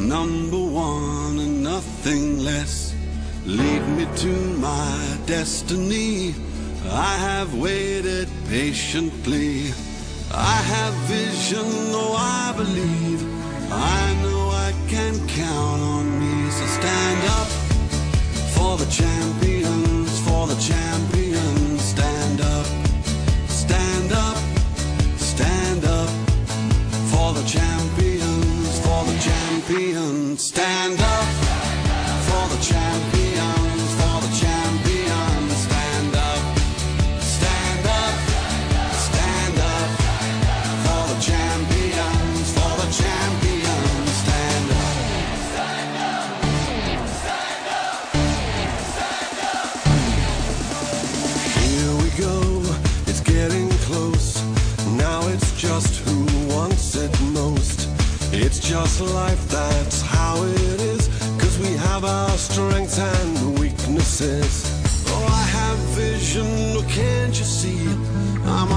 number one and nothing less. Lead me to my destiny. I have waited patiently. I have vision, oh I believe. I know I can count on me. So stand up for the champions, for the champions. Stand up, stand up, stand up for the champions, for the champions. Stand up for the champions, for the champions. Stand up, stand up, stand up for the champions, for the champions. Stand up, stand up, stand up, stand up. Here we go, it's getting close. Now it's just who wants it most. It's just life, that's how it is. 'Cause we have our strengths and weaknesses. Oh, I have vision, oh, can't you see? I'm